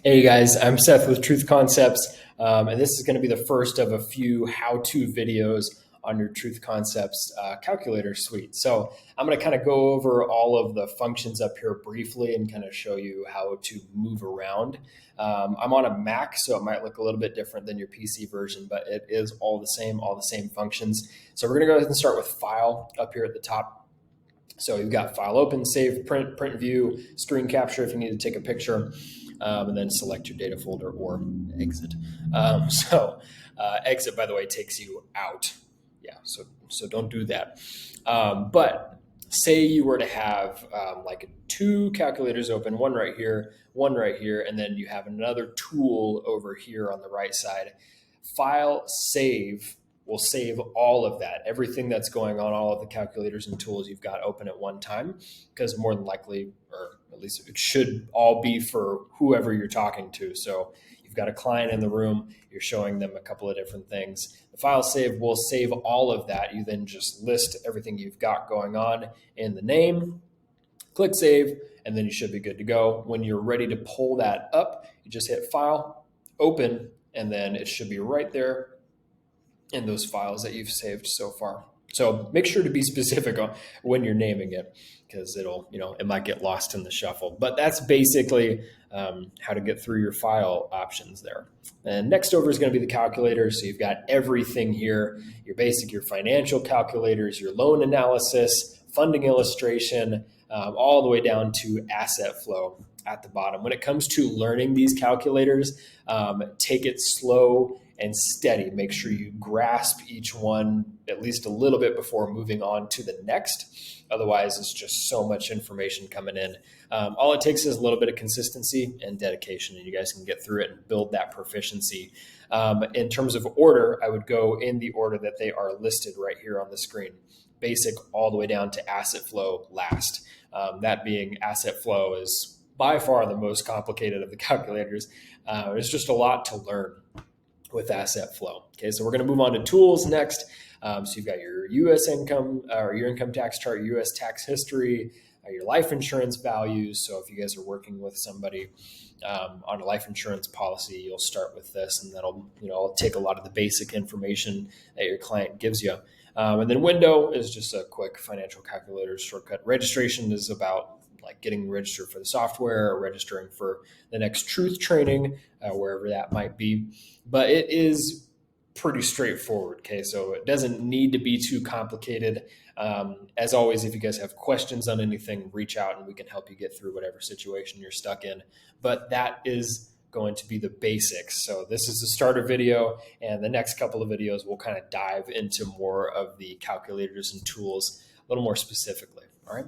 Hey guys, I'm Seth with Truth Concepts, and this is going to be the first of a few how-to videos on your Truth Concepts calculator suite. So I'm going to kind of go over all of the functions up here briefly and kind of show you how to move around. I'm on a Mac, so it might look a little bit different than your PC version, but it is all the same functions. So we're going to go ahead and start with File up here at the top. So you've got File Open, Save, Print View, Screen Capture if you need to take a picture, and then select your data folder or exit. Exit, by the way, takes you out. Yeah, so don't do that. But say you were to have like two calculators open, one right here, and then you have another tool over here on the right side. File Save will save all of that, everything that's going on, all of the calculators and tools you've got open at one time, because more than likely, or at least it should all be for whoever you're talking to. So you've got a client in the room, you're showing them a couple of different things. The file save will save all of that. You then just list everything you've got going on in the name, click save, and then you should be good to go. When you're ready to pull that up, you just hit File, Open, and then it should be right there in those files that you've saved so far. So make sure to be specific on when you're naming it, because it might get lost in the shuffle. But that's basically how to get through your file options there. And next over is going to be the calculator. So you've got everything here, your financial calculators, your loan analysis, funding illustration, all the way down to asset flow at the bottom. When it comes to learning these calculators, take it slow and steady. Make sure you grasp each one at least a little bit before moving on to the next. Otherwise, it's just so much information coming in. All it takes is a little bit of consistency and dedication, and you guys can get through it and build that proficiency. In terms of order, I would go in the order that they are listed right here on the screen. Basic all the way down to asset flow last. That being asset flow is by far the most complicated of the calculators. There's just a lot to learn with asset flow. Okay, so we're going to move on to tools next. So you've got your U.S. income or your income tax chart, U.S. tax history, your life insurance values. So if you guys are working with somebody on a life insurance policy, you'll start with this, and that'll take a lot of the basic information that your client gives you. And then window is just a quick financial calculator shortcut. Registration is about like getting registered for the software or registering for the next truth training, wherever that might be. But it is pretty straightforward. Okay, so it doesn't need to be too complicated. As always, if you guys have questions on anything, reach out and we can help you get through whatever situation you're stuck in. But that is going to be the basics. So this is the starter video, and the next couple of videos we'll kind of dive into more of the calculators and tools a little more specifically. All right.